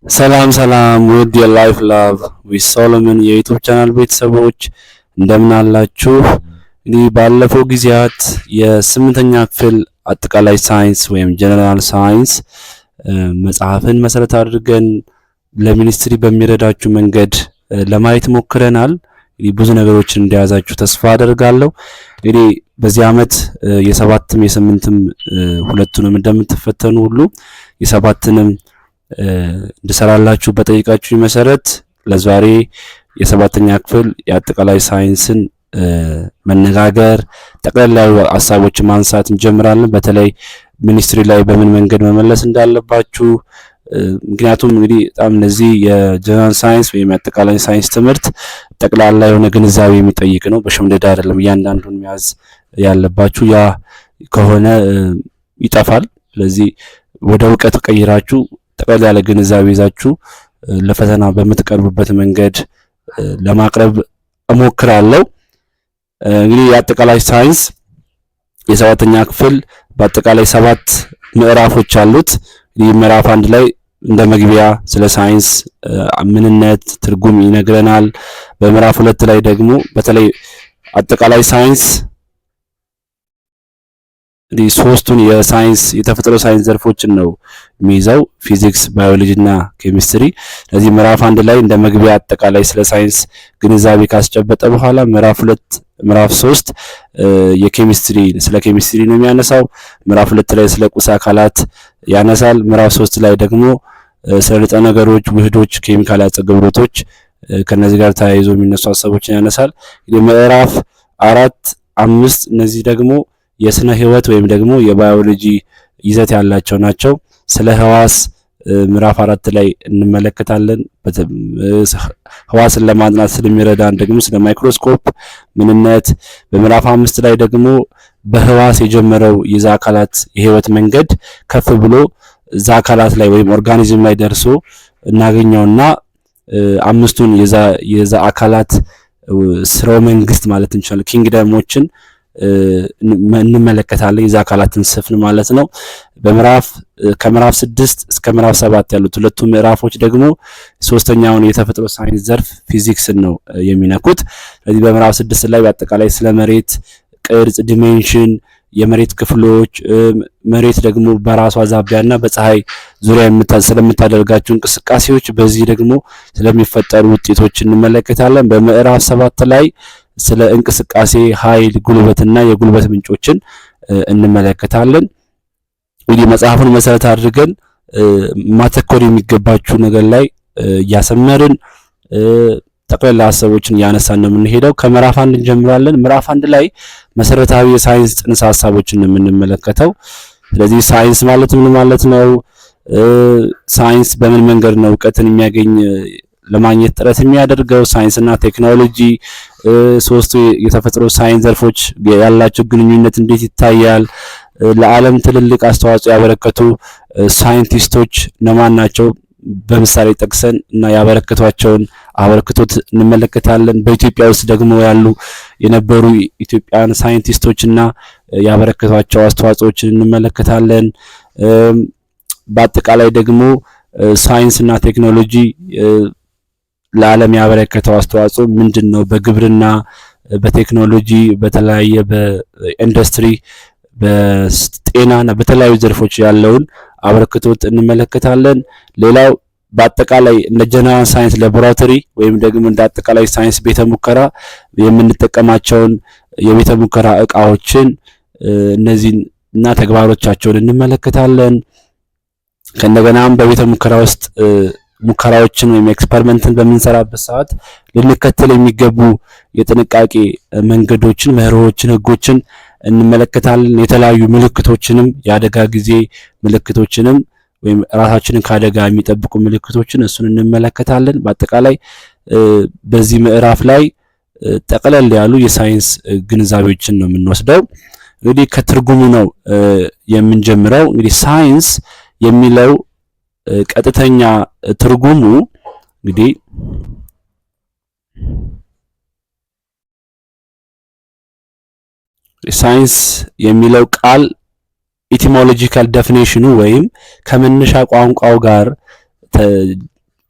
ሰላም ሰላም ውድ የላይፍ ላቭ ዊዝ ሶሎሞን የዩቲዩብ ቻናል ቤተሰቦች እንደምን አላችሁ? እንግዲህ ባለፈው ጊዜያት የስምንተኛ ክፍል አጠቃላይ ሳይንስ ወይም ጀነራል ሳይንስ መጽሐፍን መሰረት አድርገን ለሚኒስትሪ በሚረዳችሁ መንገድ ለማየት ሞክረናል። እንግዲህ ብዙ ነገሮችን እንደያዛችሁ ተስፋ አደርጋለሁ። እንግዲህ በዚህ ዓመት የሰባትም የስምንትም ሁለቱንም እንደምትፈተኑ ሁሉ የሰባትንም እንድሰራላችሁ በጠይቃችሁ መሰረት ለዛሬ የሰባተኛ ክፍል የአጠቃላይ ሳይንስን መነጋገር ጠቅላላ ሐሳቦችን ማንሳት እንጀምራለን። በተለይ ሚኒስትሪ ላይ በምን መንገድ መመለስ እንዳለባችሁ ምክንያቱም እንግዲህ በጣም እነዚህ የጀነራል ሳይንስ ወይም የአጠቃላይ ሳይንስ ትምህርት ጠቅላላ የሆነ ግንዛቤ የሚጠይቅ ነው። በሽምደዳ አይደለም እያንዳንዱን መያዝ ያለባችሁ። ያ ከሆነ ይጠፋል። ስለዚህ ወደ እውቀት ቀይራችሁ ጠቅላላ ያለ ግንዛቤ ይዛችሁ ለፈተና በምትቀርቡበት መንገድ ለማቅረብ እሞክራለሁ። እንግዲህ የአጠቃላይ ሳይንስ የሰባተኛ ክፍል በአጠቃላይ 7 ምዕራፎች አሉት። ይህ ምዕራፍ 1 ላይ እንደ መግቢያ ስለ ሳይንስ ምንነት ትርጉም ይነግረናል። በምዕራፍ 2 ላይ ደግሞ በተለይ አጠቃላይ ሳይንስ ሶስቱን የሳይንስ የተፈጥሮ ሳይንስ ዘርፎችን ነው የሚይዘው ፊዚክስ፣ ባዮሎጂ እና ኬሚስትሪ። ስለዚህ ምዕራፍ 1 ላይ እንደ መግቢያ አጠቃላይ ስለ ሳይንስ ግንዛቤ ካስጨበጠ በኋላ ምዕራፍ 3 ስለ ኬሚስትሪ ነው የሚያነሳው። ምዕራፍ 2 ላይ ስለ ቁስ አካላት ያነሳል። ምዕራፍ 3 ላይ ደግሞ ስለ ንጥረ ነገሮች፣ ውህዶች፣ ኬሚካል አጸግብሮቶች ከነዚህ ጋር ተያይዞ የሚነሱ ሀሳቦችን ያነሳል። ምዕራፍ 4፣ 5 እነዚህ ደግሞ የስነ ህይወት ወይም ደግሞ የባዮሎጂ ይዘት ያላቸው ናቸው። ስለ ህዋስ ምዕራፍ 4 ላይ እንመለከታለን። ህዋስን ለማጥናት ስለሚረዳን ደግሞ ስለ ማይክሮስኮፕ ምንነት። በምዕራፍ 5 ላይ ደግሞ በህዋስ የጀመረው የዛ አካላት የህይወት መንገድ ከፍ ብሎ ዛ አካላት ላይ ወይም ኦርጋኒዝም ላይ ደርሶ እናገኘውና አምስቱን የዛ አካላት ስርወ መንግስት ማለት እንችላለን ኪንግደሞችን እንመለከታለን። የዛ አካላትን ስፍን ማለት ነው። ከምዕራፍ 6 እስከ ምዕራፍ 7 ያሉት ሁለቱ ምዕራፎች ደግሞ ሶስተኛውን የተፈጥሮ ሳይንስ ዘርፍ ፊዚክስን ነው የሚነኩት። ስለዚህ በምዕራፍ 6 ላይ በአጠቃላይ ስለ መሬት ቅርጽ፣ ዲሜንሽን፣ የመሬት ክፍሎች፣ መሬት ደግሞ በራሷ ዛቢያና በፀሐይ ዙሪያ ስለምታደርጋቸው እንቅስቃሴዎች፣ በዚህ ደግሞ ስለሚፈጠሩ ውጤቶች እንመለከታለን። በምዕራፍ 7 ላይ ስለ እንቅስቃሴ ኃይል፣ ጉልበትና የጉልበት ምንጮችን እንመለከታለን። እንግዲህ መጽሐፉን መሰረት አድርገን ማተኮር የሚገባችሁ ነገር ላይ እያሰመርን ጠቅላላ ሀሳቦችን እያነሳን ነው የምንሄደው። ከምዕራፍ 1 እንጀምራለን። ምዕራፍ 1 ላይ መሰረታዊ የሳይንስ ጽንሰ ሀሳቦችን የምንመለከተው። ስለዚህ ሳይንስ ማለት ምን ማለት ነው? ሳይንስ በምን መንገድ ነው እውቀትን የሚያገኝ ለማግኘት ጥረት የሚያደርገው? ሳይንስና ቴክኖሎጂ ሶስቱ የተፈጥሮ ሳይንስ ዘርፎች ያላቸው ግንኙነት እንዴት ይታያል? ለዓለም ትልልቅ አስተዋጽኦ ያበረከቱ ሳይንቲስቶች እነማን ናቸው? በምሳሌ ጠቅሰን እና ያበረከቷቸውን አበረክቶት እንመለከታለን። በኢትዮጵያ ውስጥ ደግሞ የነበሩ ኢትዮጵያን ሳይንቲስቶችና ያበረከቷቸው አስተዋጽኦችን እንመለከታለን። በአጠቃላይ ደግሞ ሳይንስና ቴክኖሎጂ ለዓለም ያበረከተው አስተዋጽኦ ምንድነው? በግብርና፣ በቴክኖሎጂ፣ በተለያየ በኢንዱስትሪ፣ በጤናና በተለያዩ ዘርፎች ያለውን አበረክቶት እንመለከታለን። ሌላው በአጠቃላይ እንደ ጀነራል ሳይንስ ላቦራቶሪ ወይም ደግሞ እንደ አጠቃላይ ሳይንስ ቤተ ሙከራ የምንጠቀማቸውን የቤተ ሙከራ እቃዎችን እነዚህን እና ተግባሮቻቸውን እንመለከታለን። ከእንደገናም በቤተ ሙከራ ውስጥ ሙከራዎችን ወይም ኤክስፐሪመንትን በምንሰራበት ሰዓት ልንከተል የሚገቡ የጥንቃቄ መንገዶችን፣ መርሆችን፣ ህጎችን እንመለከታለን። የተለያዩ ምልክቶችንም የአደጋ ጊዜ ምልክቶችንም ወይም ራሳችንን ከአደጋ የሚጠብቁ ምልክቶችን እሱን እንመለከታለን። በአጠቃላይ በዚህ ምዕራፍ ላይ ጠቅለል ያሉ የሳይንስ ግንዛቤዎችን ነው የምንወስደው። እንግዲህ ከትርጉሙ ነው የምንጀምረው። እንግዲህ ሳይንስ የሚለው ቀጥተኛ ትርጉሙ እንግዲህ ሳይንስ የሚለው ቃል ኢቲሞሎጂካል ዴፊኒሽኑ ወይም ከመነሻ ቋንቋው ጋር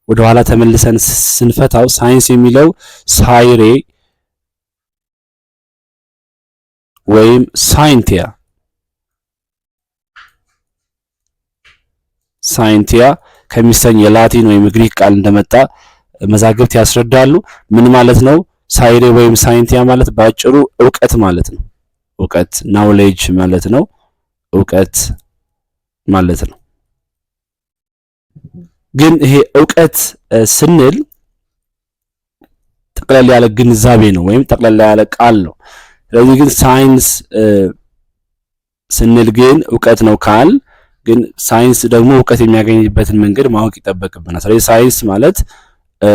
ወደ ኋላ ተመልሰን ስንፈታው ሳይንስ የሚለው ሳይሬ ወይም ሳይንቲያ ከሚሰኝ የላቲን ወይም ግሪክ ቃል እንደመጣ መዛግብት ያስረዳሉ። ምን ማለት ነው? ሳይሬ ወይም ሳይንቲያ ማለት ባጭሩ ዕውቀት ማለት ነው። ዕውቀት ናውሌጅ ማለት ነው። ዕውቀት ማለት ነው። ግን ይሄ ዕውቀት ስንል ጠቅላላ ያለ ግንዛቤ ነው ወይም ጠቅላላ ያለ ቃል ነው። ስለዚህ ግን ሳይንስ ስንል ግን ዕውቀት ነው ካል ግን ሳይንስ ደግሞ ዕውቀት የሚያገኝበትን መንገድ ማወቅ ይጠበቅብናል። ስለዚህ ሳይንስ ማለት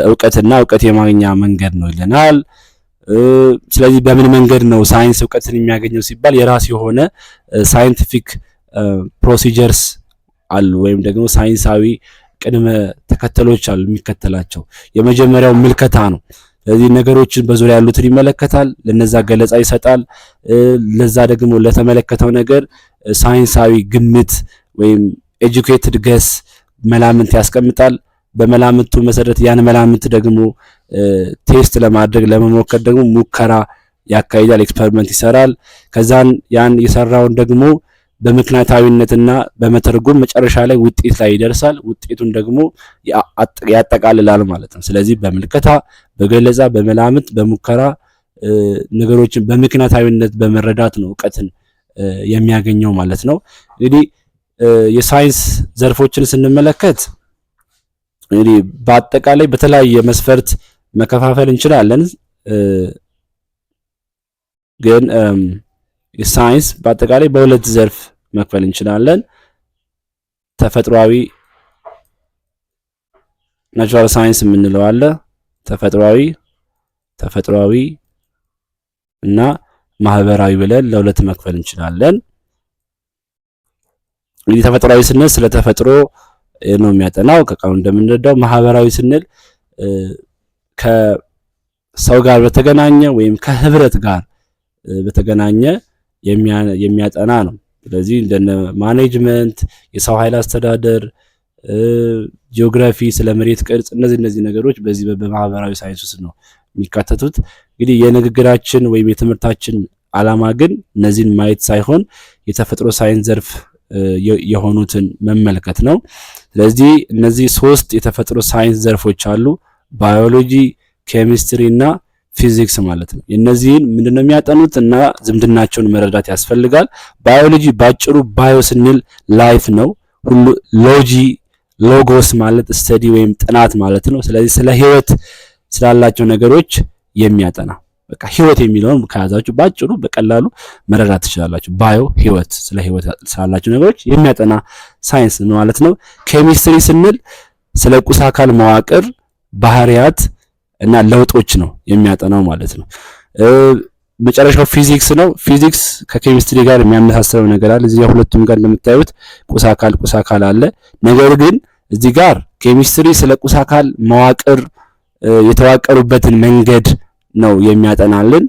ዕውቀትና ዕውቀት የማግኛ መንገድ ነው ይለናል። ስለዚህ በምን መንገድ ነው ሳይንስ ዕውቀትን የሚያገኘው ሲባል የራሱ የሆነ ሳይንቲፊክ ፕሮሲጀርስ አሉ ወይም ደግሞ ሳይንሳዊ ቅድመ ተከተሎች አሉ የሚከተላቸው። የመጀመሪያው ምልከታ ነው። ስለዚህ ነገሮችን በዙሪያ ያሉትን ይመለከታል፣ ለነዛ ገለጻ ይሰጣል። ለዛ ደግሞ ለተመለከተው ነገር ሳይንሳዊ ግምት ወይም ኤጁኬትድ ገስ መላምት ያስቀምጣል። በመላምቱ መሰረት ያን መላምት ደግሞ ቴስት ለማድረግ ለመሞከር ደግሞ ሙከራ ያካሂዳል፣ ኤክስፐሪመንት ይሰራል። ከዛን ያን የሰራውን ደግሞ በምክንያታዊነትና በመተርጎም መጨረሻ ላይ ውጤት ላይ ይደርሳል። ውጤቱን ደግሞ ያጠቃልላል ማለት ነው። ስለዚህ በምልከታ፣ በገለጻ፣ በመላምት፣ በሙከራ ነገሮችን በምክንያታዊነት በመረዳት ነው ዕውቀትን የሚያገኘው ማለት ነው። እንግዲህ የሳይንስ ዘርፎችን ስንመለከት እንግዲህ በአጠቃላይ በተለያየ መስፈርት መከፋፈል እንችላለን። ግን የሳይንስ በአጠቃላይ በሁለት ዘርፍ መክፈል እንችላለን። ተፈጥሯዊ ናቹራል ሳይንስ የምንለው አለ። ተፈጥሯዊ እና ማህበራዊ ብለን ለሁለት መክፈል እንችላለን። እንግዲህ ተፈጥሯዊ ስንል ስለ ተፈጥሮ ነው የሚያጠናው ከቃሉ እንደምንረዳው። ማህበራዊ ስንል ከሰው ጋር በተገናኘ ወይም ከህብረት ጋር በተገናኘ የሚያጠና ነው። ስለዚህ እንደነ ማኔጅመንት፣ የሰው ኃይል አስተዳደር፣ ጂኦግራፊ፣ ስለ መሬት ቅርጽ እነዚህ ነገሮች በዚህ በማህበራዊ ሳይንስ ውስጥ ነው የሚካተቱት። እንግዲህ የንግግራችን ወይም የትምህርታችን ዓላማ ግን እነዚህን ማየት ሳይሆን የተፈጥሮ ሳይንስ ዘርፍ የሆኑትን መመልከት ነው። ስለዚህ እነዚህ ሶስት የተፈጥሮ ሳይንስ ዘርፎች አሉ፣ ባዮሎጂ፣ ኬሚስትሪ እና ፊዚክስ ማለት ነው። እነዚህን ምንድነው የሚያጠኑት እና ዝምድናቸውን መረዳት ያስፈልጋል። ባዮሎጂ ባጭሩ ባዮ ስንል ላይፍ ነው። ሁሉ ሎጎስ ማለት ስተዲ ወይም ጥናት ማለት ነው። ስለዚህ ስለ ህይወት ስላላቸው ነገሮች የሚያጠና በቃ ህይወት የሚለውን ከያዛችሁ ባጭሩ በቀላሉ መረዳት ትችላላችሁ። ባዮ ህይወት፣ ስለ ህይወት ስላላቸው ነገሮች የሚያጠና ሳይንስ ማለት ነው። ኬሚስትሪ ስንል ስለ ቁስ አካል መዋቅር፣ ባህሪያት እና ለውጦች ነው የሚያጠናው ማለት ነው። መጨረሻው ፊዚክስ ነው። ፊዚክስ ከኬሚስትሪ ጋር የሚያመሳስለው ነገር አለ። እዚህ ሁለቱም ጋር እንደምታዩት ቁስ አካል አለ። ነገር ግን እዚህ ጋር ኬሚስትሪ ስለ ቁስ አካል መዋቅር የተዋቀሩበትን መንገድ ነው የሚያጠናልን።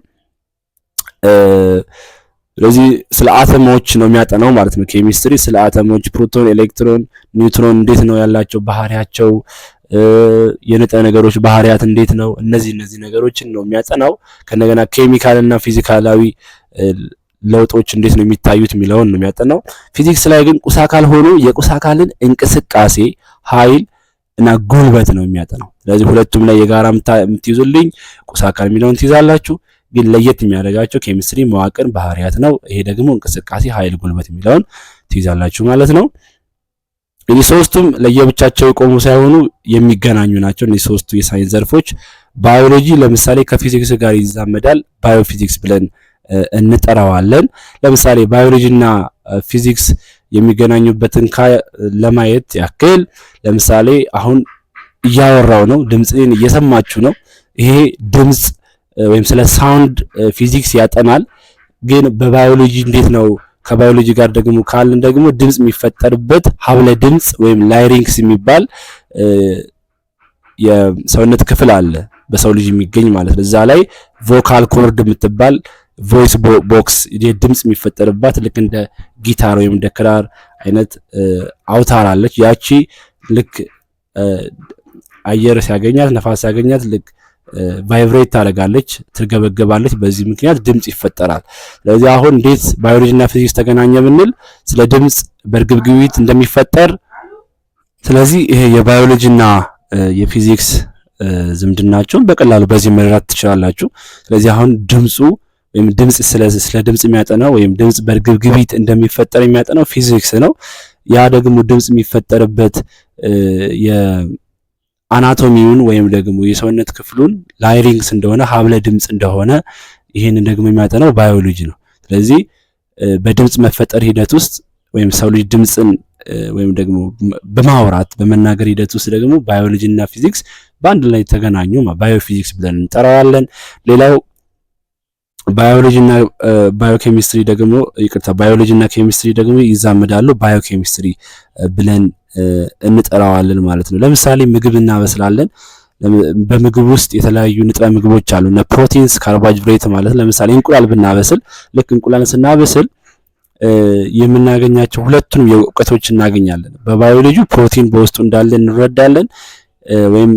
ስለዚህ ስለ አተሞች ነው የሚያጠናው ማለት ነው። ኬሚስትሪ ስለ አተሞች፣ ፕሮቶን፣ ኤሌክትሮን፣ ኒውትሮን እንዴት ነው ያላቸው ባህሪያቸው፣ የንጥረ ነገሮች ባህሪያት እንዴት ነው፣ እነዚህ ነገሮችን ነው የሚያጠናው። ከነገና ኬሚካል እና ፊዚካላዊ ለውጦች እንዴት ነው የሚታዩት የሚለውን ነው የሚያጠናው። ፊዚክስ ላይ ግን ቁስ አካል ሆኖ የቁስ አካልን እንቅስቃሴ፣ ኃይል እና ጉልበት ነው የሚያጠናው። ስለዚህ ሁለቱም ላይ የጋራ የምትይዙልኝ ቁስ አካል የሚለውን ትይዛላችሁ። ግን ለየት የሚያደርጋቸው ኬሚስትሪ መዋቅር፣ ባህሪያት ነው። ይሄ ደግሞ እንቅስቃሴ፣ ኃይል፣ ጉልበት የሚለውን ትይዛላችሁ ማለት ነው። እንግዲህ ሶስቱም ለየብቻቸው የቆሙ ሳይሆኑ የሚገናኙ ናቸው። እነዚህ ሶስቱ የሳይንስ ዘርፎች ባዮሎጂ ለምሳሌ ከፊዚክስ ጋር ይዛመዳል፣ ባዮፊዚክስ ብለን እንጠራዋለን። ለምሳሌ ባዮሎጂና ፊዚክስ የሚገናኙበትን ለማየት ያክል ለምሳሌ አሁን እያወራው ነው፣ ድምጽን እየሰማችሁ ነው። ይሄ ድምጽ ወይም ስለ ሳውንድ ፊዚክስ ያጠናል። ግን በባዮሎጂ እንዴት ነው? ከባዮሎጂ ጋር ደግሞ ካልን ደግሞ ድምጽ የሚፈጠርበት ሀብለ ድምጽ ወይም ላይሪንክስ የሚባል የሰውነት ክፍል አለ በሰው ልጅ የሚገኝ ማለት ነው። እዛ ላይ ቮካል ኮርድ የምትባል ቮይስ ቦክስ ድምጽ የሚፈጠርባት ልክ እንደ ጊታር ወይም እንደ ክራር አይነት አውታር አለች። ያቺ ልክ አየር ሲያገኛት ነፋስ ሲያገኛት ልክ ቫይብሬት ታደርጋለች፣ ትርገበገባለች። በዚህ ምክንያት ድምጽ ይፈጠራል። ስለዚህ አሁን እንዴት ባዮሎጂና ፊዚክስ ተገናኘ ብንል ስለ ድምጽ በእርግብግቢት እንደሚፈጠር፣ ስለዚህ ይሄ የባዮሎጂና የፊዚክስ ዝምድናቸውን በቀላሉ በዚህ መረዳት ትችላላችሁ። ስለዚህ አሁን ድምጹ ወይም ድምጽ ስለ ድምጽ የሚያጠናው ወይም ድምጽ በእርግብግቢት እንደሚፈጠር የሚያጠናው ፊዚክስ ነው። ያ ደግሞ ድምጽ የሚፈጠርበት የአናቶሚውን ወይም ደግሞ የሰውነት ክፍሉን ላይሪንግስ እንደሆነ ሀብለ ድምጽ እንደሆነ ይህንን ደግሞ የሚያጠናው ባዮሎጂ ነው። ስለዚህ በድምጽ መፈጠር ሂደት ውስጥ ወይም ሰው ልጅ ድምጽን ወይም ደግሞ በማውራት በመናገር ሂደት ውስጥ ደግሞ ባዮሎጂ እና ፊዚክስ በአንድ ላይ ተገናኙ፣ ባዮፊዚክስ ብለን እንጠራዋለን። ሌላው ባዮሎጂ እና ባዮኬሚስትሪ ደግሞ ባዮሎጂ እና ኬሚስትሪ ደግሞ ይዛመዳሉ፣ ባዮኬሚስትሪ ብለን እንጠራዋለን ማለት ነው። ለምሳሌ ምግብ እናበስላለን። በምግብ ውስጥ የተለያዩ ንጥረ ምግቦች አሉ፣ እነ ፕሮቲንስ፣ ካርቦሃይድሬት ማለት። ለምሳሌ እንቁላል ብናበስል ልክ እንቁላልን ስናበስል የምናገኛቸው ሁለቱንም የእውቀቶች እናገኛለን። በባዮሎጂ ፕሮቲን በውስጡ እንዳለ እንረዳለን፣ ወይም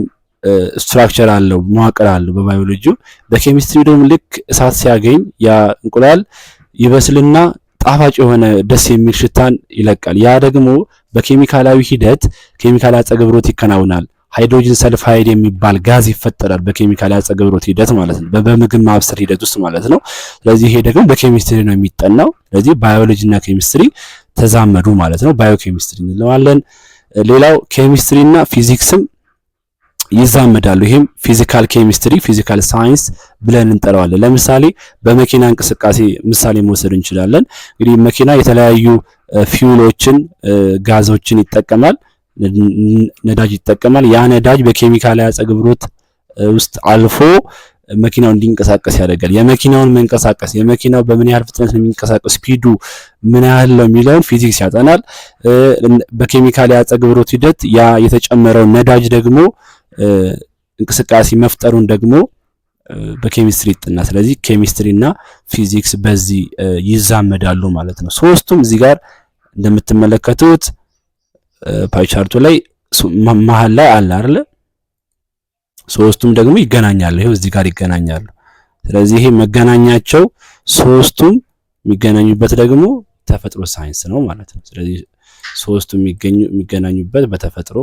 ስትራክቸር አለው መዋቅር አለው በባዮሎጂው። በኬሚስትሪ ደግሞ ልክ እሳት ሲያገኝ ያ እንቁላል ይበስልና ጣፋጭ የሆነ ደስ የሚል ሽታን ይለቃል። ያ ደግሞ በኬሚካላዊ ሂደት ኬሚካል አጸገብሮት ይከናውናል። ሃይድሮጅን ሰልፋይድ የሚባል ጋዝ ይፈጠራል በኬሚካል አጸገብሮት ሂደት ማለት ነው፣ በምግብ ማብሰል ሂደት ውስጥ ማለት ነው። ስለዚህ ይሄ ደግሞ በኬሚስትሪ ነው የሚጠናው። ስለዚህ ባዮሎጂ እና ኬሚስትሪ ተዛመዱ ማለት ነው፣ ባዮኬሚስትሪ እንለዋለን። ሌላው ኬሚስትሪ እና ፊዚክስም ይዛመዳሉ። ይሄም ፊዚካል ኬሚስትሪ፣ ፊዚካል ሳይንስ ብለን እንጠራዋለን። ለምሳሌ በመኪና እንቅስቃሴ ምሳሌ መውሰድ እንችላለን። እንግዲህ መኪና የተለያዩ ፊውሎችን ጋዞችን ይጠቀማል፣ ነዳጅ ይጠቀማል። ያ ነዳጅ በኬሚካል አጸገብሮት ውስጥ አልፎ መኪናው እንዲንቀሳቀስ ያደርጋል። የመኪናውን መንቀሳቀስ የመኪናው በምን ያህል ፍጥነት ነው የሚንቀሳቀስ፣ ስፒዱ ምን ያህል ነው የሚለውን ፊዚክስ ያጠናል። በኬሚካል አጸገብሮት ሂደት ያ የተጨመረው ነዳጅ ደግሞ እንቅስቃሴ መፍጠሩን ደግሞ በኬሚስትሪ ይጠናል። ስለዚህ ኬሚስትሪ እና ፊዚክስ በዚህ ይዛመዳሉ ማለት ነው። ሶስቱም እዚህ ጋር እንደምትመለከቱት ፓይቻርቱ ላይ መሀል ላይ አለ አይደል? ሶስቱም ደግሞ ይገናኛሉ። ይሄው እዚህ ጋር ይገናኛሉ። ስለዚህ ይሄ መገናኛቸው ሶስቱም የሚገናኙበት ደግሞ ተፈጥሮ ሳይንስ ነው ማለት ነው። ስለዚህ ሶስቱም የሚገናኙበት በተፈጥሮ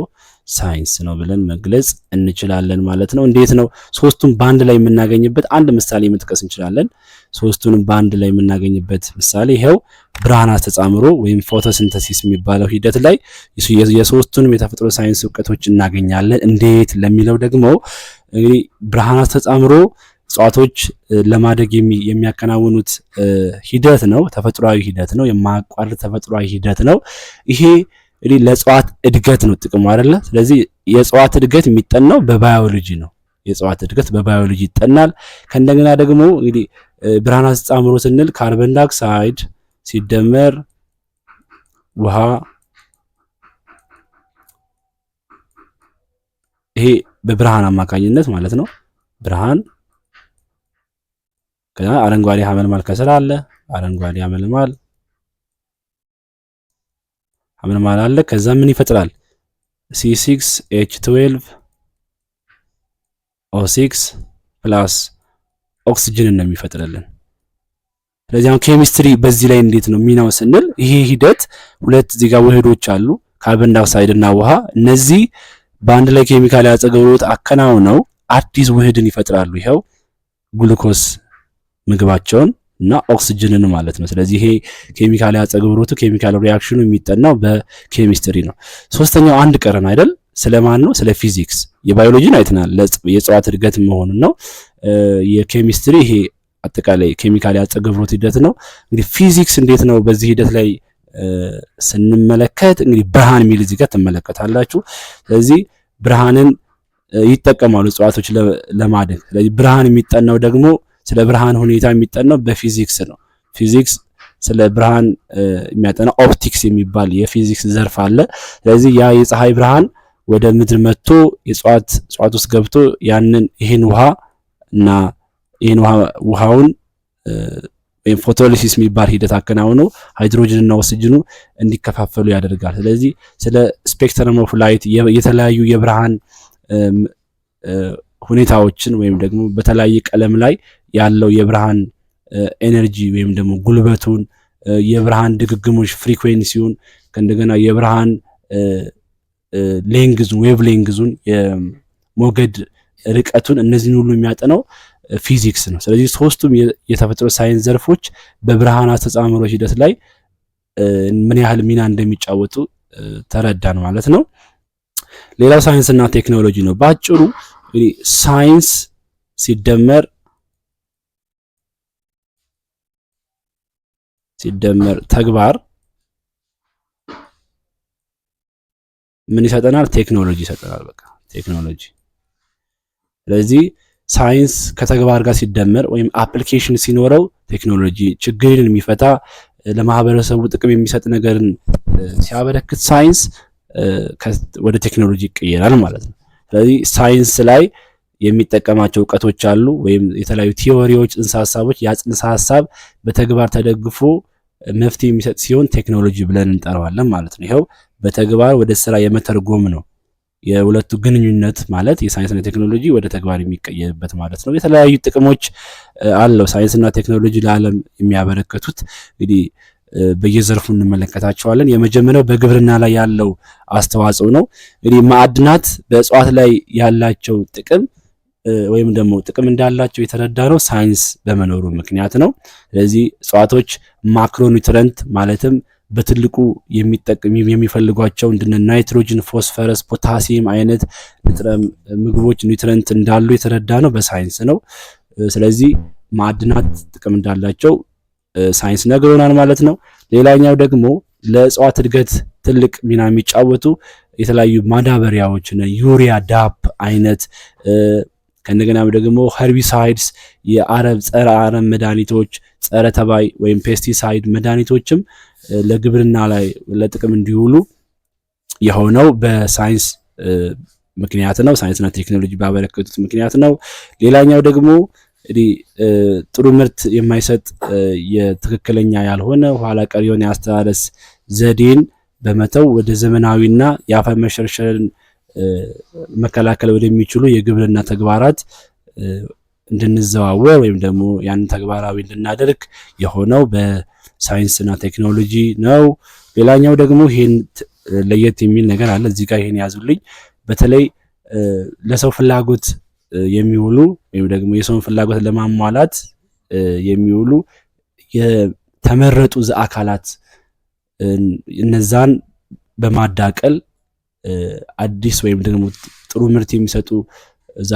ሳይንስ ነው ብለን መግለጽ እንችላለን ማለት ነው። እንዴት ነው ሶስቱም በአንድ ላይ የምናገኝበት? አንድ ምሳሌ መጥቀስ እንችላለን። ሶስቱንም በአንድ ላይ የምናገኝበት ምሳሌ ይሄው ብርሃናት ተጻምሮ ወይም ፎቶሲንተሲስ የሚባለው ሂደት ላይ የሶስቱንም የተፈጥሮ ሳይንስ እውቀቶች እናገኛለን። እንዴት ለሚለው ደግሞ እንግዲህ ብርሃናት ተጻምሮ እጽዋቶች ለማደግ የሚያከናውኑት ሂደት ነው። ተፈጥሯዊ ሂደት ነው። የማያቋርጥ ተፈጥሯዊ ሂደት ነው። ይሄ እንግዲህ ለእጽዋት እድገት ነው ጥቅሙ አይደለ? ስለዚህ የእጽዋት እድገት የሚጠናው በባዮሎጂ ነው። የእጽዋት እድገት በባዮሎጂ ይጠናል። ከእንደገና ደግሞ እንግዲህ ብርሃናት ተጻምሮ ስንል ካርበን ዳይኦክሳይድ ሲደመር ውሃ፣ ይሄ በብርሃን አማካኝነት ማለት ነው። ብርሃን ከዛ አረንጓዴ ሐመልማል ከስር አለ። አረንጓዴ ሐመልማል አለ። ከዛ ምን ይፈጥራል? C6H12 O6 ፕላስ ኦክሲጅን ነው የሚፈጥርልን። ስለዚህ አሁን ኬሚስትሪ በዚህ ላይ እንዴት ነው ሚናው ስንል ይሄ ሂደት ሁለት እዚህ ጋር ውህዶች አሉ፣ ካርበን ዳይኦክሳይድ እና ውሃ። እነዚህ በአንድ ላይ ኬሚካል አጸገብሮት አከናውነው አዲስ ውህድን ይፈጥራሉ። ይሄው ግሉኮስ ምግባቸውን እና ኦክሲጅንን ማለት ነው። ስለዚህ ይሄ ኬሚካል አጸገብሮቱ ኬሚካል ሪአክሽኑ የሚጠናው በኬሚስትሪ ነው። ሶስተኛው አንድ ቀረን አይደል? ስለማን ነው? ስለ ፊዚክስ። የባዮሎጂን አይተናል፣ የእጽዋት እድገት መሆኑን ነው። የኬሚስትሪ ይሄ አጠቃላይ ኬሚካል አጸገብሮት ሂደት ነው። እንግዲህ ፊዚክስ እንዴት ነው በዚህ ሂደት ላይ ስንመለከት እንግዲህ ብርሃን የሚል እዚህ ጋር ትመለከታላችሁ። ስለዚህ ብርሃንን ይጠቀማሉ እጽዋቶች ለማደግ። ስለዚህ ብርሃን የሚጠናው ደግሞ ስለ ብርሃን ሁኔታ የሚጠናው በፊዚክስ ነው። ፊዚክስ ስለ ብርሃን የሚያጠናው ኦፕቲክስ የሚባል የፊዚክስ ዘርፍ አለ። ስለዚህ ያ የፀሐይ ብርሃን ወደ ምድር መጥቶ እጽዋት ውስጥ ገብቶ ይሄን ውሃ እና ይሄን ውሃውን ወይም ፎቶሊሲስ የሚባል ሂደት አከናውኖ ሃይድሮጅን እና ኦክሲጅኑ እንዲከፋፈሉ ያደርጋል። ስለዚህ ስለ ስፔክትረም ኦፍ ላይት የተለያዩ የብርሃን ሁኔታዎችን ወይም ደግሞ በተለያየ ቀለም ላይ ያለው የብርሃን ኤነርጂ ወይም ደግሞ ጉልበቱን የብርሃን ድግግሞሽ ፍሪኩዌንሲውን ከእንደገና የብርሃን ሌንግዙን ዌቭ ሌንግዙን የሞገድ ርቀቱን እነዚህን ሁሉ የሚያጠናው ፊዚክስ ነው። ስለዚህ ሶስቱም የተፈጥሮ ሳይንስ ዘርፎች በብርሃን አስተጻምሮች ሂደት ላይ ምን ያህል ሚና እንደሚጫወቱ ተረዳን ማለት ነው። ሌላው ሳይንስና ቴክኖሎጂ ነው። በአጭሩ እንግዲህ ሳይንስ ሲደመር ተግባር ምን ይሰጠናል? ቴክኖሎጂ ይሰጠናል። በቃ ቴክኖሎጂ። ስለዚህ ሳይንስ ከተግባር ጋር ሲደመር ወይም አፕሊኬሽን ሲኖረው ቴክኖሎጂ ችግርን የሚፈታ ለማህበረሰቡ ጥቅም የሚሰጥ ነገርን ሲያበረክት ሳይንስ ወደ ቴክኖሎጂ ይቀየራል ማለት ነው። ስለዚህ ሳይንስ ላይ የሚጠቀማቸው እውቀቶች አሉ ወይም የተለያዩ ቲዮሪዎች፣ ጽንሰ ሐሳቦች፣ ያ ጽንሰ ሐሳብ በተግባር ተደግፎ መፍትሄ የሚሰጥ ሲሆን ቴክኖሎጂ ብለን እንጠራዋለን ማለት ነው። ይሄው በተግባር ወደ ስራ የመተርጎም ነው የሁለቱ ግንኙነት ማለት የሳይንስና ቴክኖሎጂ ወደ ተግባር የሚቀየርበት ማለት ነው። የተለያዩ ጥቅሞች አለው ሳይንስና ቴክኖሎጂ ለዓለም የሚያበረከቱት እንግዲህ በየዘርፉ እንመለከታቸዋለን። የመጀመሪያው በግብርና ላይ ያለው አስተዋጽኦ ነው። እንግዲህ ማዕድናት በእጽዋት ላይ ያላቸው ጥቅም ወይም ደግሞ ጥቅም እንዳላቸው የተረዳነው ሳይንስ በመኖሩ ምክንያት ነው። ስለዚህ እጽዋቶች ማክሮኒውትረንት ማለትም በትልቁ የሚፈልጓቸው እንደነ ናይትሮጅን፣ ፎስፈረስ፣ ፖታሲየም አይነት ንጥረ ምግቦች ኒውትረንት እንዳሉ የተረዳነው በሳይንስ ነው። ስለዚህ ማዕድናት ጥቅም እንዳላቸው ሳይንስ ነግሮናል ማለት ነው። ሌላኛው ደግሞ ለእጽዋት እድገት ትልቅ ሚና የሚጫወቱ የተለያዩ ማዳበሪያዎች ዩሪያ፣ ዳፕ አይነት ከእንደገና ደግሞ ኸርቢሳይድስ ጸረ አረም መድኃኒቶች፣ ጸረ ተባይ ወይም ፔስቲሳይድ መድኃኒቶችም ለግብርና ላይ ለጥቅም እንዲውሉ የሆነው በሳይንስ ምክንያት ነው። ሳይንስና ቴክኖሎጂ ባበረከቱት ምክንያት ነው። ሌላኛው ደግሞ ጥሩ ምርት የማይሰጥ የትክክለኛ ያልሆነ ኋላ ቀር የሆነ የአስተራረስ ዘዴን በመተው ወደ ዘመናዊና የአፈር መሸርሸርን መከላከል ወደሚችሉ የግብርና ተግባራት እንድንዘዋወር ወይም ደግሞ ያንን ተግባራዊ እንድናደርግ የሆነው በሳይንስና ቴክኖሎጂ ነው። ሌላኛው ደግሞ ይሄን ለየት የሚል ነገር አለ። እዚህ ጋር ይሄን ያዙልኝ። በተለይ ለሰው ፍላጎት የሚውሉ ወይም ደግሞ የሰውን ፍላጎት ለማሟላት የሚውሉ የተመረጡ አካላት እነዛን በማዳቀል አዲስ ወይም ደግሞ ጥሩ ምርት የሚሰጡ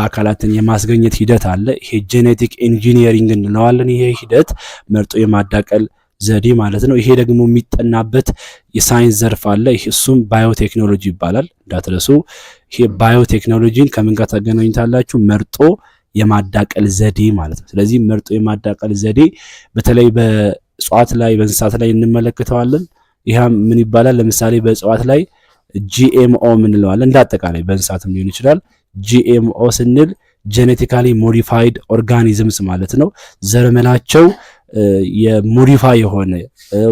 አካላትን የማስገኘት ሂደት አለ። ይሄ ጄኔቲክ ኢንጂኒየሪንግ እንለዋለን። ይሄ ሂደት መርጦ የማዳቀል ዘዴ ማለት ነው። ይሄ ደግሞ የሚጠናበት የሳይንስ ዘርፍ አለ። እሱም ባዮቴክኖሎጂ ይባላል። እንዳትረሱ። ይሄ ባዮቴክኖሎጂን ከምን ጋር ታገናኙታላችሁ? መርጦ የማዳቀል ዘዴ ማለት ነው። ስለዚህ መርጦ የማዳቀል ዘዴ በተለይ በእጽዋት ላይ በእንስሳት ላይ እንመለከተዋለን። ይሄም ምን ይባላል? ለምሳሌ በእጽዋት ላይ ጂኤምኦ ምንለዋለን። እንዳጠቃላይ በእንስሳትም ሊሆን ይችላል። ጂኤምኦ ስንል ጄኔቲካሊ ሞዲፋይድ ኦርጋኒዝምስ ማለት ነው። ዘረመላቸው የሞዲፋይ የሆነ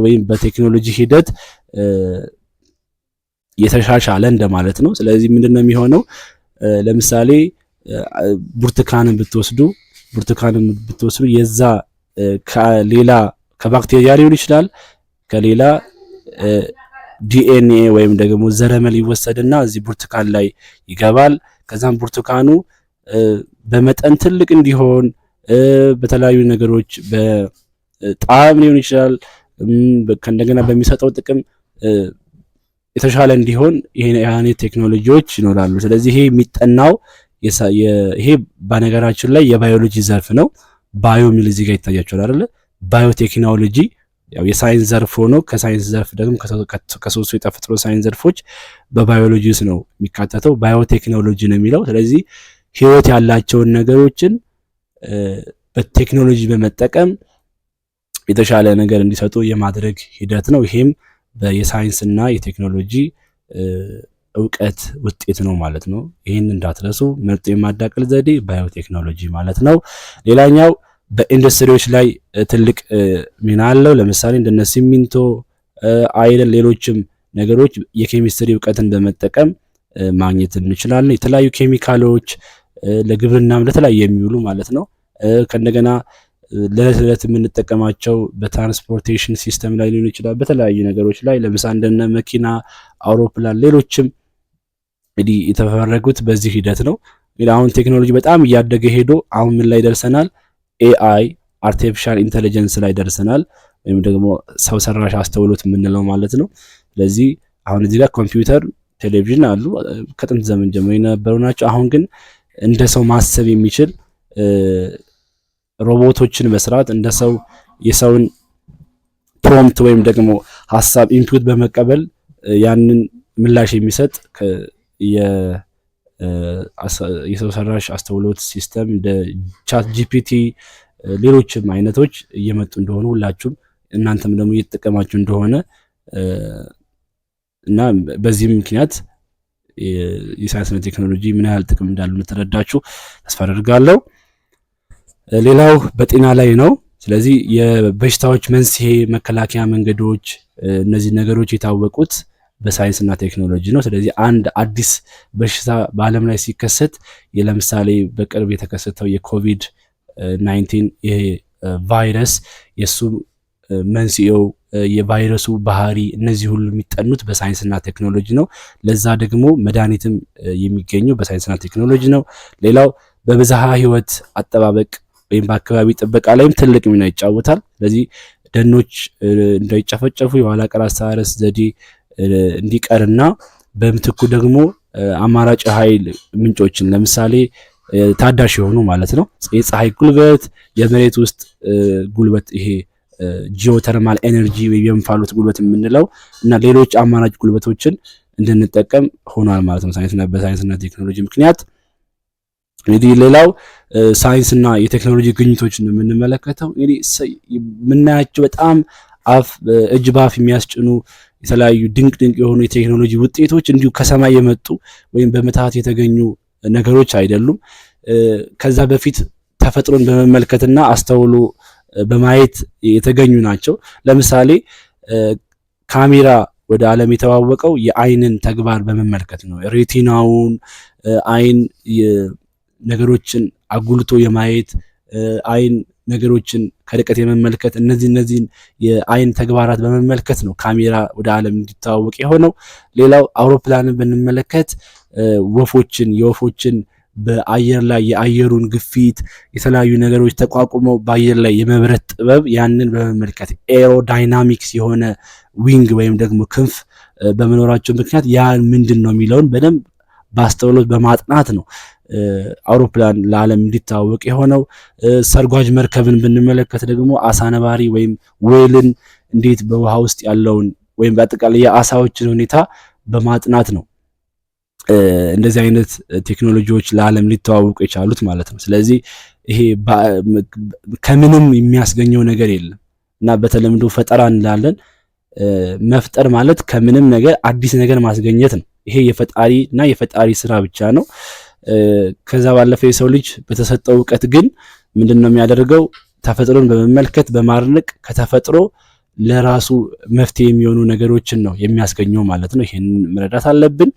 ወይም በቴክኖሎጂ ሂደት የተሻሻለ እንደማለት ነው። ስለዚህ ምንድነው የሚሆነው? ለምሳሌ ብርቱካንን ብትወስዱ የዛ ከሌላ ከባክቴሪያ ሊሆን ይችላል ከሌላ ዲኤንኤ ወይም ደግሞ ዘረመል ይወሰድና እዚህ ብርቱካን ላይ ይገባል። ከዛም ብርቱካኑ በመጠን ትልቅ እንዲሆን በተለያዩ ነገሮች በጣዕም ሊሆን ይችላል ከእንደገና በሚሰጠው ጥቅም የተሻለ እንዲሆን ይሄ ቴክኖሎጂዎች ይኖራሉ። ስለዚህ ይሄ የሚጠናው ይሄ በነገራችን ላይ የባዮሎጂ ዘርፍ ነው። ባዮ ሚል እዚህ ጋር ይታያችኋል አይደለ? ባዮቴክኖሎጂ ያው የሳይንስ ዘርፍ ሆኖ ከሳይንስ ዘርፍ ደግሞ ከሶስቱ የተፈጥሮ ሳይንስ ዘርፎች በባዮሎጂ ውስጥ ነው የሚካተተው። ባዮቴክኖሎጂ ነው የሚለው። ስለዚህ ህይወት ያላቸውን ነገሮችን በቴክኖሎጂ በመጠቀም የተሻለ ነገር እንዲሰጡ የማድረግ ሂደት ነው። ይሄም የሳይንስና የቴክኖሎጂ እውቀት ውጤት ነው ማለት ነው። ይህን እንዳትረሱ። መርጦ የማዳቀል ዘዴ ባዮቴክኖሎጂ ማለት ነው። ሌላኛው በኢንዱስትሪዎች ላይ ትልቅ ሚና አለው። ለምሳሌ እንደነ ሲሚንቶ፣ አይረን፣ ሌሎችም ነገሮች የኬሚስትሪ እውቀትን በመጠቀም ማግኘት እንችላለን። የተለያዩ ኬሚካሎች ለግብርናም ለተለያዩ የሚውሉ ማለት ነው። ከእንደገና ለዕለት የምንጠቀማቸው በትራንስፖርቴሽን ሲስተም ላይ ሊሆን ይችላል፣ በተለያዩ ነገሮች ላይ ለምሳሌ እንደነ መኪና፣ አውሮፕላን፣ ሌሎችም እንግዲህ የተፈረጉት በዚህ ሂደት ነው። እንግዲህ አሁን ቴክኖሎጂ በጣም እያደገ ሄዶ አሁን ምን ላይ ደርሰናል? ኤአይ አርቲፊሻል ኢንተለጀንስ ላይ ደርሰናል፣ ወይም ደግሞ ሰው ሰራሽ አስተውሎት የምንለው ማለት ነው። ስለዚህ አሁን እዚህ ጋር ኮምፒውተር፣ ቴሌቪዥን አሉ ከጥንት ዘመን ጀምሮ የነበሩ ናቸው። አሁን ግን እንደ ሰው ማሰብ የሚችል ሮቦቶችን መስራት እንደ ሰው የሰውን ፕሮምፕት ወይም ደግሞ ሀሳብ ኢንፑት በመቀበል ያንን ምላሽ የሚሰጥ የሰው ሰራሽ አስተውሎት ሲስተም እንደ ቻት ጂፒቲ ሌሎችም አይነቶች እየመጡ እንደሆነ ሁላችሁም እናንተም ደግሞ እየተጠቀማችሁ እንደሆነ እና በዚህም ምክንያት የሳይንስና ቴክኖሎጂ ምን ያህል ጥቅም እንዳለው ተረዳችሁ ተስፋ አደርጋለሁ። ሌላው በጤና ላይ ነው። ስለዚህ የበሽታዎች መንስኤ፣ መከላከያ መንገዶች፣ እነዚህ ነገሮች የታወቁት በሳይንስና ቴክኖሎጂ ነው። ስለዚህ አንድ አዲስ በሽታ በዓለም ላይ ሲከሰት ለምሳሌ በቅርብ የተከሰተው የኮቪድ 19 ይሄ ቫይረስ የሱ መንስኤው የቫይረሱ ባህሪ እነዚህ ሁሉ የሚጠኑት በሳይንስና ቴክኖሎጂ ነው። ለዛ ደግሞ መድኃኒትም የሚገኘው በሳይንስና ቴክኖሎጂ ነው። ሌላው በብዝሃ ህይወት አጠባበቅ ወይም በአካባቢ ጥበቃ ላይም ትልቅ ሚና ይጫወታል። ስለዚህ ደኖች እንዳይጨፈጨፉ የኋላ ቀር አስተራረስ ዘዴ እንዲቀርና በምትኩ ደግሞ አማራጭ ኃይል ምንጮችን ለምሳሌ ታዳሽ የሆኑ ማለት ነው የፀሐይ ጉልበት፣ የመሬት ውስጥ ጉልበት ይሄ ጂኦተርማል ኤነርጂ ወይም የእንፋሎት ጉልበት የምንለው እና ሌሎች አማራጭ ጉልበቶችን እንድንጠቀም ሆኗል ማለት ነው በሳይንስና ቴክኖሎጂ ምክንያት። እንግዲህ ሌላው ሳይንስና የቴክኖሎጂ ግኝቶችን የምንመለከተው እንግዲህ የምናያቸው በጣም እጅ በአፍ የሚያስጭኑ የተለያዩ ድንቅ የሆኑ የቴክኖሎጂ ውጤቶች እንዲሁ ከሰማይ የመጡ ወይም በምትሃት የተገኙ ነገሮች አይደሉም። ከዛ በፊት ተፈጥሮን በመመልከትና አስተውሎ በማየት የተገኙ ናቸው። ለምሳሌ ካሜራ ወደ ዓለም የተዋወቀው የአይንን ተግባር በመመልከት ነው። ሬቲናውን አይን ነገሮችን አጉልቶ የማየት አይን ነገሮችን ከርቀት የመመልከት እነዚህን የአይን ተግባራት በመመልከት ነው ካሜራ ወደ ዓለም እንዲተዋወቅ የሆነው። ሌላው አውሮፕላንን ብንመለከት የወፎችን በአየር ላይ የአየሩን ግፊት የተለያዩ ነገሮች ተቋቁመው በአየር ላይ የመብረት ጥበብ ያንን በመመልከት ኤሮዳይናሚክስ የሆነ ዊንግ ወይም ደግሞ ክንፍ በመኖራቸው ምክንያት ያን ምንድን ነው የሚለውን በደንብ በአስተውሎት በማጥናት ነው አውሮፕላን ለዓለም እንዲታወቅ የሆነው። ሰርጓጅ መርከብን ብንመለከት ደግሞ አሳነባሪ ወይም ዌልን እንዴት በውሃ ውስጥ ያለውን ወይም በአጠቃላይ የአሳዎችን ሁኔታ በማጥናት ነው እንደዚህ አይነት ቴክኖሎጂዎች ለዓለም ሊተዋወቁ የቻሉት ማለት ነው። ስለዚህ ይሄ ከምንም የሚያስገኘው ነገር የለም እና በተለምዶ ፈጠራ እንላለን። መፍጠር ማለት ከምንም ነገር አዲስ ነገር ማስገኘት ነው። ይሄ የፈጣሪ እና የፈጣሪ ስራ ብቻ ነው። ከዛ ባለፈ የሰው ልጅ በተሰጠው ዕውቀት ግን ምንድነው የሚያደርገው? ተፈጥሮን በመመልከት በማድነቅ ከተፈጥሮ ለራሱ መፍትሄ የሚሆኑ ነገሮችን ነው የሚያስገኘው ማለት ነው። ይሄን መረዳት አለብን።